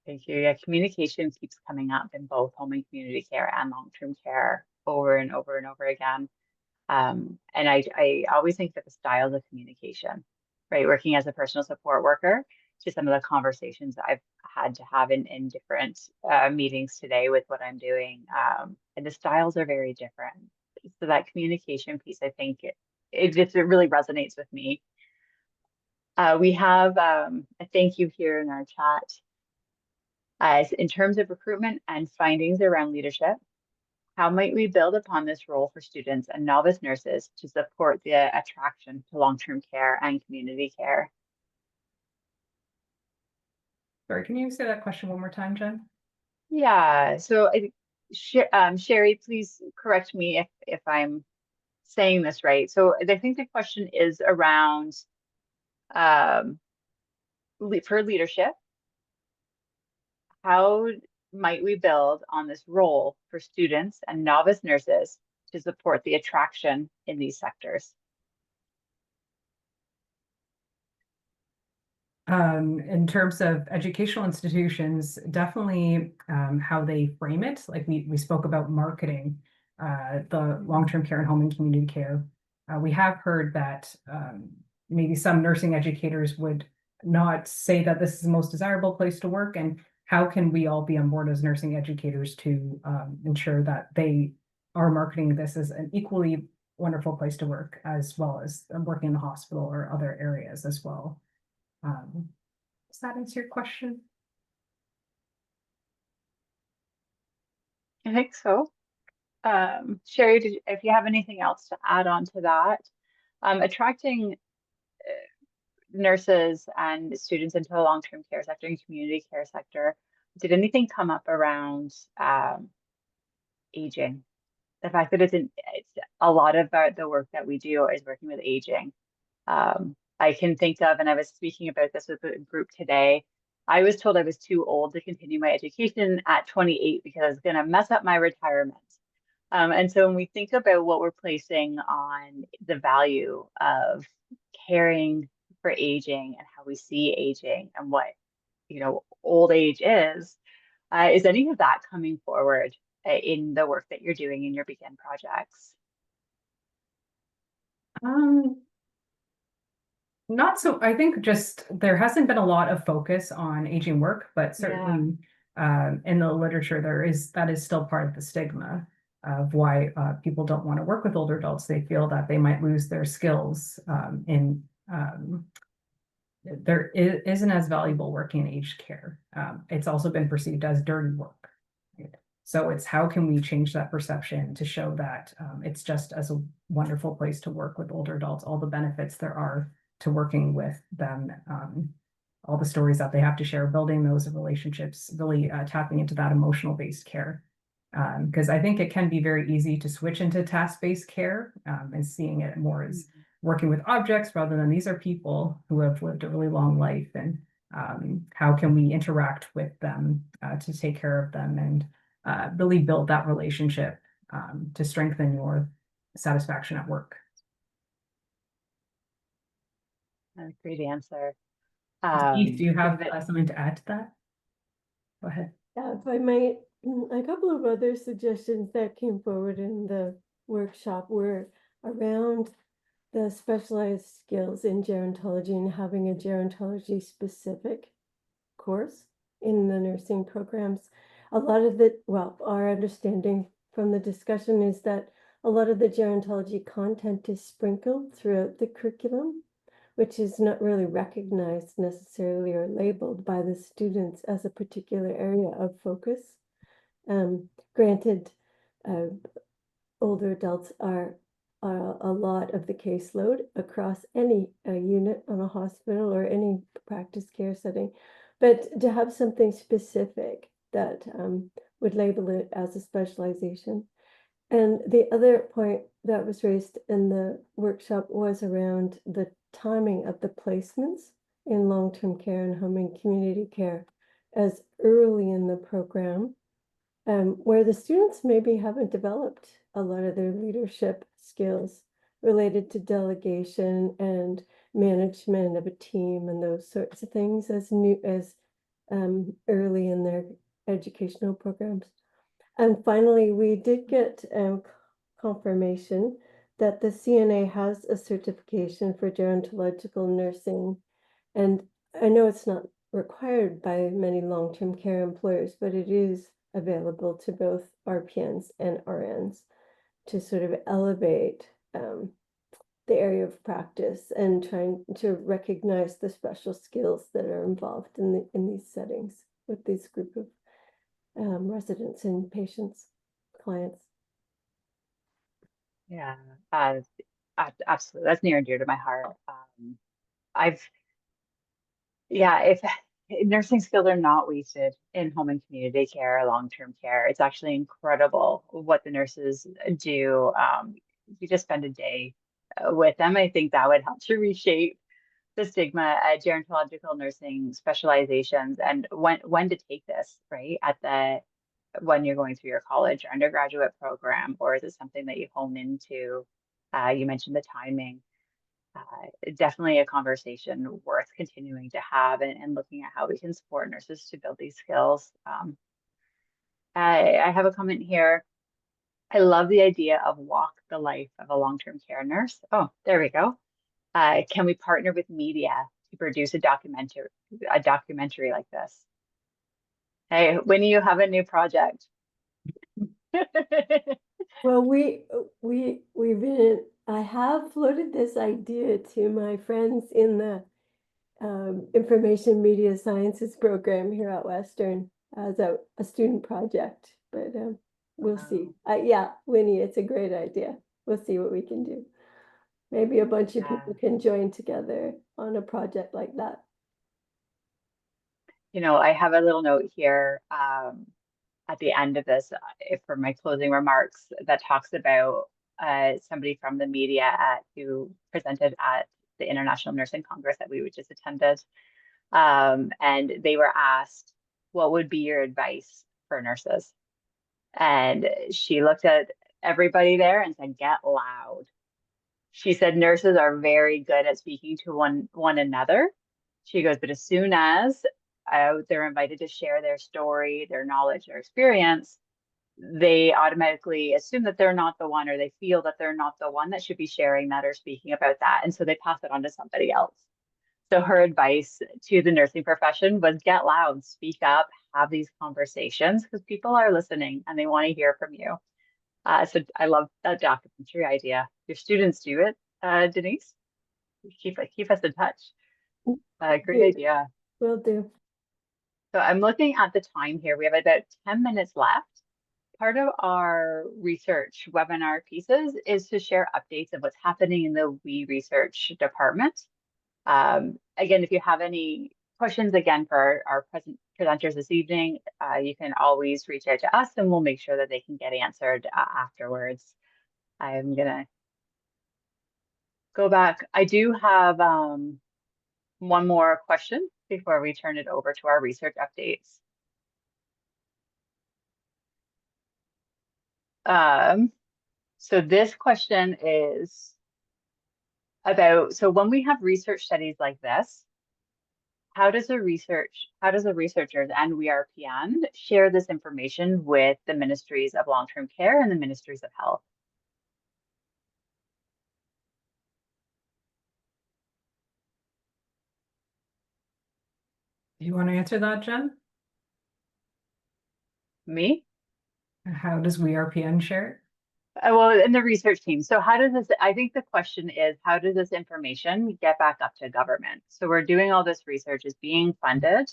Thank you. Yeah, communication keeps coming up in both home and community care and long-term care over and over and over again. And I always think that the styles of communication, right? Working as a personal support worker, to some of the conversations I've had to have in different meetings today with what I'm doing, and the styles are very different. So that communication piece, I think it really resonates with me. We have a thank you here in our chat. In terms of recruitment and findings around leadership, how might we build upon this role for students and novice nurses to support the attraction to long-term care and community care? Sorry, can you say that question one more time, Jen? Yeah, so I think, Sherry, please correct me if I'm saying this right. So I think the question is around for leadership, how might we build on this role for students and novice nurses to support the attraction in these sectors? In terms of educational institutions, definitely how they frame it. Like we spoke about marketing the long-term care and home and community care. We have heard that maybe some nursing educators would not say that this is the most desirable place to work, and how can we all be on board as nursing educators to ensure that they are marketing this as an equally wonderful place to work, as well as working in the hospital or other areas as well. Does that answer your question? I think so. Sherry, if you have anything else to add on to that, attracting nurses and students into the long-term care sector and community care sector, did anything come up around aging? The fact that it's a lot of the work that we do is working with aging. I can think of, and I was speaking about this with a group today, I was told I was too old to continue my education at 28 because I was going to mess up my retirement. And so when we think about what we're placing on the value of caring for aging and how we see aging and what, old age is any of that coming forward in the work that you're doing in your BEGIN projects? Not so. I think just there hasn't been a lot of focus on aging work, but certainly in the literature that is still part of the stigma of why people don't want to work with older adults. They feel that they might lose their skills there isn't as valuable working in aged care. It's also been perceived as dirty work. Right? So it's how can we change that perception to show that it's just as a wonderful place to work with older adults, all the benefits there are to working with them, all the stories that they have to share, building those relationships, really tapping into that emotional based care. Because I think it can be very easy to switch into task-based care and seeing it more as working with objects rather than these are people who have lived a really long life, and how can we interact with them to take care of them and really build that relationship to strengthen your satisfaction at work. Great answer. Denise, do you have something to add to that? Go ahead. Yeah, if I might, a couple of other suggestions that came forward in the workshop were around the specialized skills in gerontology and having a gerontology specific course in the nursing programs. a lot of the, well, our understanding from the discussion is that a lot of the gerontology content is sprinkled throughout the curriculum, which is not really recognized necessarily or labeled by the students as a particular area of focus. Granted, older adults are a lot of the caseload across any unit on a hospital or any practice care setting, but to have something specific that would label it as a specialization. And the other point that was raised in the workshop was around the timing of the placements in long-term care and home and community care as early in the program, where the students maybe haven't developed a lot of their leadership skills related to delegation and management of a team and those sorts of things as early in their educational programs. And finally, we did get confirmation that the CNA has a certification for gerontological nursing. And I know it's not required by many long-term care employers, but it is available to both RPNs and RNs to sort of elevate the area of practice and trying to recognize the special skills that are involved in these settings with this group of residents and patients, clients. Yeah, absolutely. That's near and dear to my heart. If nursing skills are not wasted in home and community care, long-term care, it's actually incredible what the nurses do. You just spend a day with them. I think that would help to reshape the stigma at gerontological nursing specializations and when to take this, right? When you're going through your college or undergraduate program, or is it something that you hone into? You mentioned the timing. Definitely a conversation worth continuing to have and looking at how we can support nurses to build these skills. I have a comment here. I love the idea of walk the life of a long-term care nurse. Oh, there we go. Can we partner with media to produce a documentary like this? Hey, when you have a new project? Well, I have floated this idea to my friends in the information media sciences program here at Western as a student project, but we'll see. Yeah, Winnie, it's a great idea. We'll see what we can do. Maybe a bunch of people can join together on a project like that. You know, I have a little note here at the end of this for my closing remarks that talks about somebody from the media who presented at the International Nursing Congress that we just attended. And they were asked, what would be your advice for nurses? And she looked at everybody there and said, get loud. She said nurses are very good at speaking to one another. She goes, but as soon as they're invited to share their story, their knowledge, their experience, they automatically assume that they're not the one, or they feel that they're not the one that should be sharing that or speaking about that. And so they pass it on to somebody else. So her advice to the nursing profession was get loud, speak up, have these conversations, because people are listening and they want to hear from you. So I love that documentary idea. Your students do it, Denise? Keep us in touch. Great idea. Will do. So I'm looking at the time here. We have about 10 minutes left. Part of our research webinar pieces is to share updates of what's happening in the WeResearch department. Again, if you have any questions, again, for our presenters this evening, you can always reach out to us and we'll make sure that they can get answered afterwards. I'm gonna go back. I do have one more question before we turn it over to our research updates. So this question is about, so when we have research studies like this, how does the researchers and WeRPN share this information with the ministries of long-term care and the ministries of health? Do you want to answer that, Jen? Me? How does WeRPN share it? Well, in the research team. So how does this, I think the question is, how does this information get back up to government? So we're doing all this research, is being funded.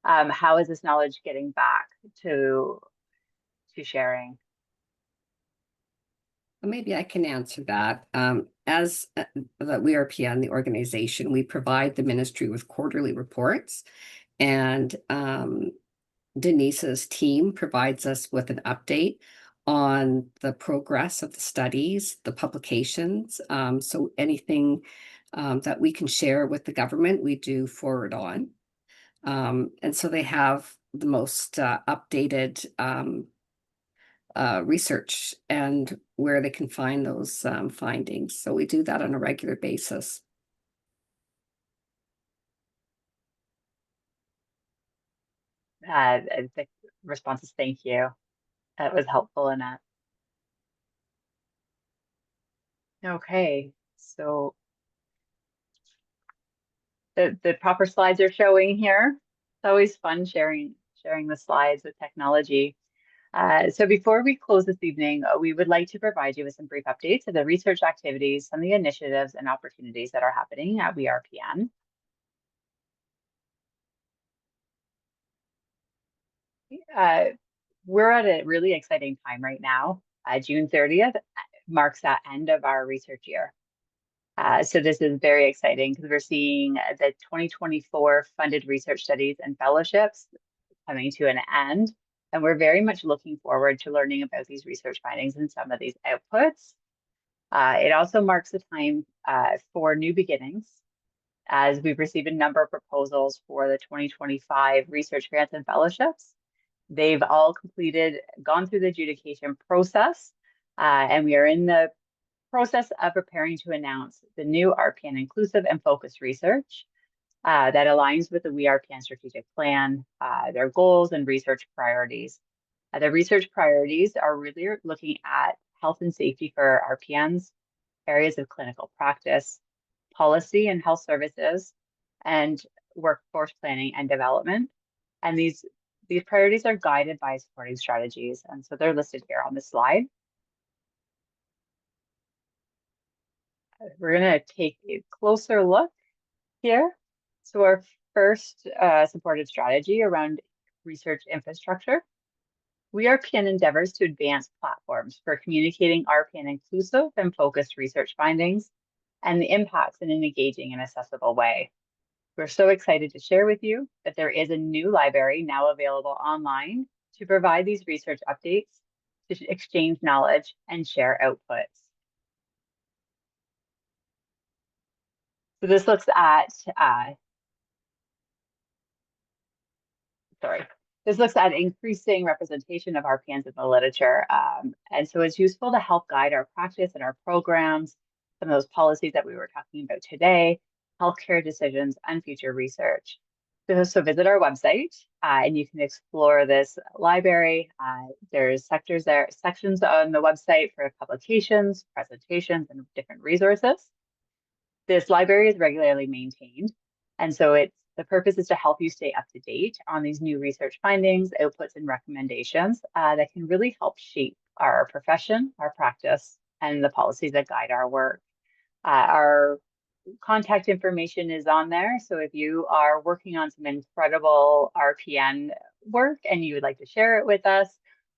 How is this knowledge getting back to sharing? Well, maybe I can answer that. As the WeRPN, the organization, we provide the ministry with quarterly reports, and Denise's team provides us with an update on the progress of the studies, the publications. So anything that we can share with the government, we do forward on. And so they have the most updated research and where they can find those findings. So we do that on a regular basis. The response is thank you. That was helpful, Annette. Okay, so the proper slides are showing here. It's always fun sharing the slides with technology. So before we close this evening, we would like to provide you with some brief updates of the research activities, some of the initiatives and opportunities that are happening at WeRPN. We're at a really exciting time right now. June 30th marks that end of our research year. So this is very exciting because we're seeing the 2024 funded research studies and fellowships coming to an end. And we're very much looking forward to learning about these research findings and some of these outputs. It also marks the time for new beginnings, as we've received a number of proposals for the 2025 research grants and fellowships. They've all gone through the adjudication process, and we are in the process of preparing to announce the new RPN inclusive and focused research that aligns with the WeRPN strategic plan, their goals and research priorities. The research priorities are really looking at health and safety for RPNs, areas of clinical practice, policy and health services, and workforce planning and development. And these priorities are guided by supporting strategies. And so they're listed here on the slide. We're going to take a closer look here. So our first supported strategy around research infrastructure. WeRPN endeavors to advance platforms for communicating RPN inclusive and focused research findings and the impacts in an engaging and accessible way. We're so excited to share with you that there is a new library now available online to provide these research updates, to exchange knowledge and share outputs. So this looks at, this looks at increasing representation of RPNs in the literature. And so it's useful to help guide our practice and our programs, some of those policies that we were talking about today, healthcare decisions, and future research. So visit our website and you can explore this library. There's sections on the website for publications, presentations, and different resources. This library is regularly maintained. And so the purpose is to help you stay up to date on these new research findings, outputs, and recommendations that can really help shape our profession, our practice, and the policies that guide our work. Our contact information is on there. So if you are working on some incredible RPN work and you would like to share it with us,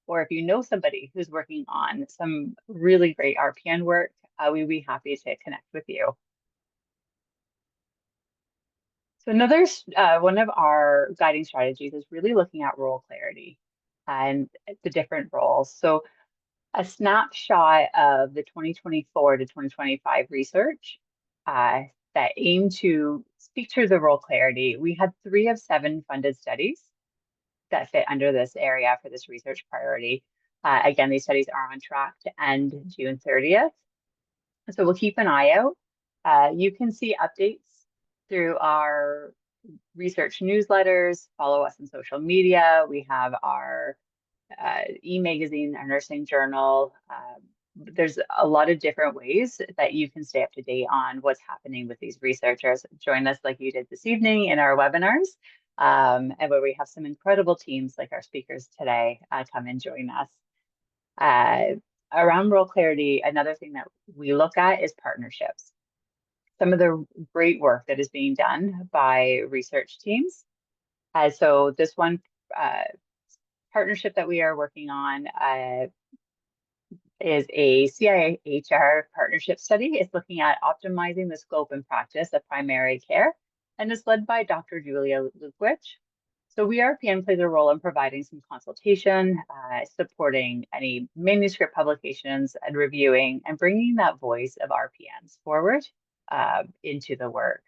or if you know somebody who's working on some really great RPN work, we'd be happy to connect with you. So another one of our guiding strategies is really looking at role clarity and the different roles. So a snapshot of the 2024 to 2025 research that aim to speak to the role clarity. We had 3 of 7 funded studies that fit under this area for this research priority. Again, these studies are on track to end June 30th. So we'll keep an eye out. You can see updates through our research newsletters, follow us on social media. We have our e-magazine, our nursing journal. There's a lot of different ways that you can stay up to date on what's happening with these researchers. Join us like you did this evening in our webinars and where we have some incredible teams like our speakers today come and join us. Around role clarity, another thing that we look at is partnerships. Some of the great work that is being done by research teams. So this one partnership that we are working on is a CIHR partnership study. It's looking at optimizing the scope and practice of primary care, and it's led by Dr. Julia Lukowich. So WeRPN plays a role in providing some consultation, supporting any manuscript publications and reviewing and bringing that voice of RPNs forward into the work.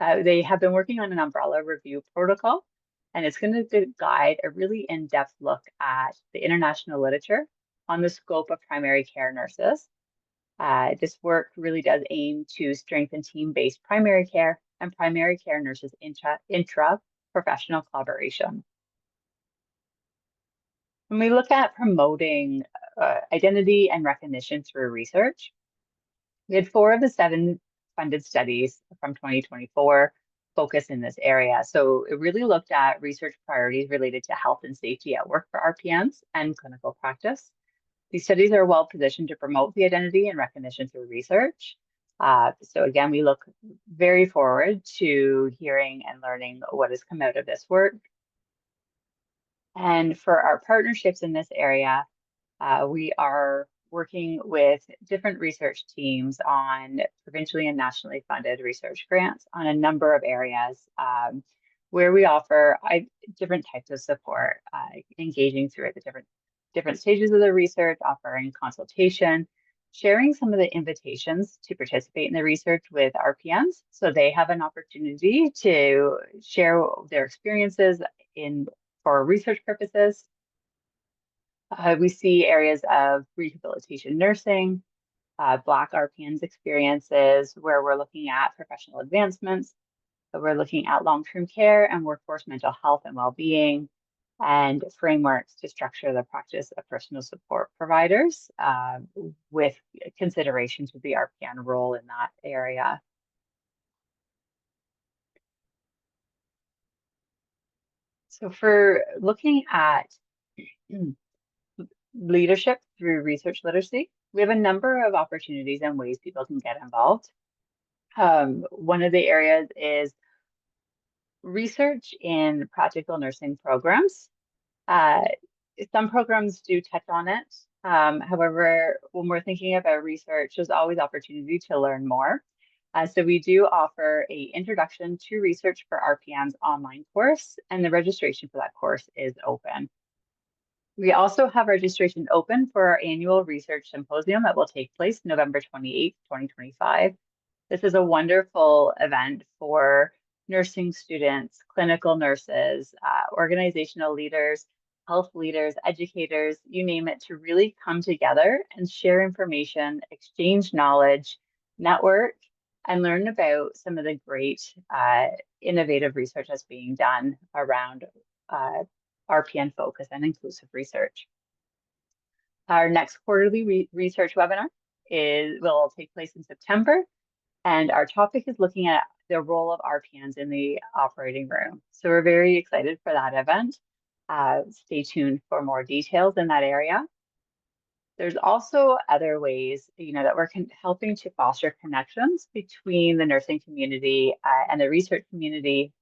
They have been working on an umbrella review protocol, and it's going to guide a really in-depth look at the international literature on the scope of primary care nurses. This work really does aim to strengthen team-based primary care and primary care nurses intra-professional collaboration. When we look at promoting identity and recognition through research, we had 4 of the 7 funded studies from 2024 focus in this area. So it really looked at research priorities related to health and safety at work for RPNs and clinical practice. These studies are well positioned to promote the identity and recognition through research. So again, we look very forward to hearing and learning what has come out of this work. And for our partnerships in this area, we are working with different research teams on provincially and nationally funded research grants on a number of areas where we offer different types of support, engaging through the different stages of the research, offering consultation, sharing some of the invitations to participate in the research with RPNs, so they have an opportunity to share their experiences for research purposes. We see areas of rehabilitation nursing, Black RPNs experiences, where we're looking at professional advancements, but we're looking at long-term care and workforce mental health and well-being, and frameworks to structure the practice of personal support providers with consideration to the RPN role in that area. So for looking at leadership through research literacy, we have a number of opportunities and ways people can get involved. One of the areas is research in practical nursing programs. Some programs do touch on it. However, when we're thinking about research, there's always opportunity to learn more. So we do offer an Introduction to Research for RPNs online course, and the registration for that course is open. We also have registration open for our annual research symposium that will take place November 28th, 2025. This is a wonderful event for nursing students, clinical nurses, organizational leaders, health leaders, educators, you name it, to really come together and share information, exchange knowledge, network, and learn about some of the great innovative research that's being done around RPN focus and inclusive research. Our next quarterly research webinar will take place in September, and our topic is looking at the role of RPNs in the operating room. So we're very excited for that event. Stay tuned for more details in that area. There's also other ways, that we're helping to foster connections between the nursing community and the research community,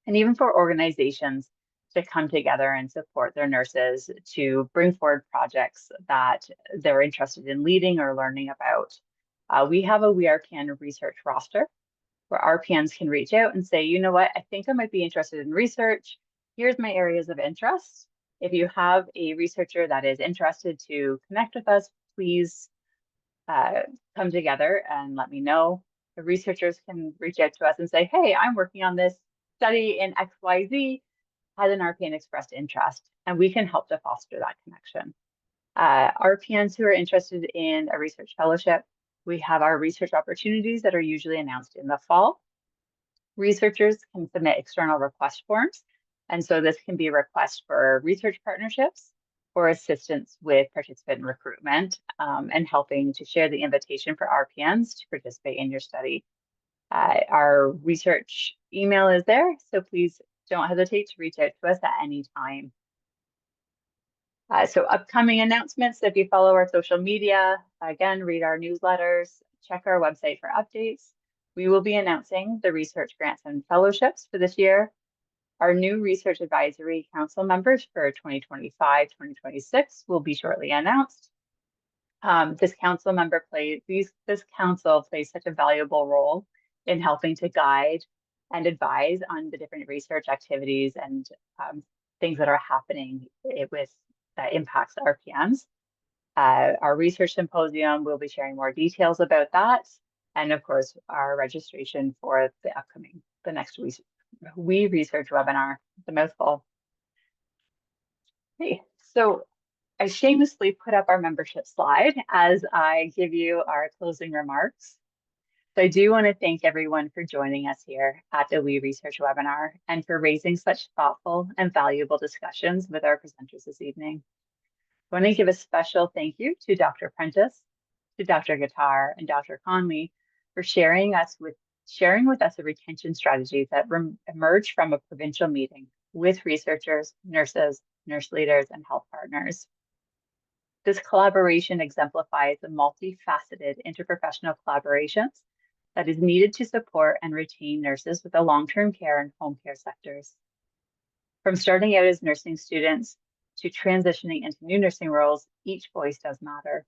and even for organizations to come together and support their nurses to bring forward projects that they're interested in leading or learning about. We have a WeRPN research roster where RPNs can reach out and say, you know what, I think I might be interested in research. Here's my areas of interest. If you have a researcher that is interested to connect with us, please come together and let me know. The researchers can reach out to us and say, hey, I'm working on this study in XYZ. Has an RPN expressed interest? And we can help to foster that connection. RPNs who are interested in a research fellowship, we have our research opportunities that are usually announced in the fall. Researchers can submit external request forms. And so this can be a request for research partnerships or assistance with participant recruitment and helping to share the invitation for RPNs to participate in your study. Our research email is there, so please don't hesitate to reach out to us at any time. So upcoming announcements, if you follow our social media, again, read our newsletters, check our website for updates. We will be announcing the research grants and fellowships for this year. Our new Research Advisory Council members for 2025-2026 will be shortly announced. This council plays such a valuable role in helping to guide and advise on the different research activities and things that are happening that impacts RPMs. Our research symposium will be sharing more details about that. And of course, our registration for the next WeResearch webinar, the mouthful. Okay, so I shamelessly put up our membership slide as I give you our closing remarks. So I do want to thank everyone for joining us here at the WeResearch webinar and for raising such thoughtful and valuable discussions with our presenters this evening. I want to give a special thank you to Dr. Prentice, to Dr. Guitar, and Dr. Conley for sharing with us a retention strategy that emerged from a provincial meeting with researchers, nurses, nurse leaders, and health partners. This collaboration exemplifies the multifaceted interprofessional collaborations that is needed to support and retain nurses with the long-term care and home care sectors. From starting out as nursing students to transitioning into new nursing roles, each voice does matter.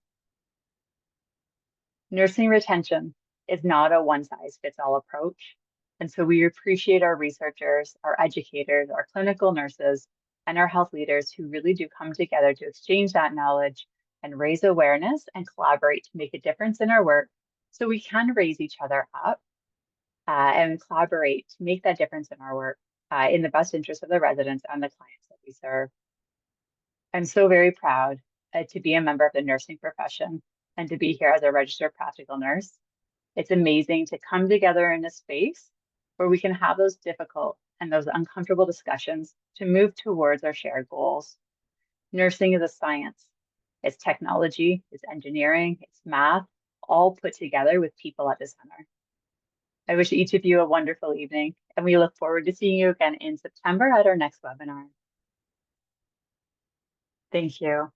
Nursing retention is not a one-size-fits-all approach, and so we appreciate our researchers, our educators, our clinical nurses, and our health leaders who really do come together to exchange that knowledge and raise awareness and collaborate to make a difference in our work so we can raise each other up and collaborate to make that difference in our work in the best interest of the residents and the clients that we serve. I'm so very proud to be a member of the nursing profession and to be here as a registered practical nurse. It's amazing to come together in a space where we can have those difficult and those uncomfortable discussions to move towards our shared goals. Nursing is a science. It's technology, it's engineering, it's math, all put together with people at the center. I wish each of you a wonderful evening, and we look forward to seeing you again in September at our next webinar. Thank you.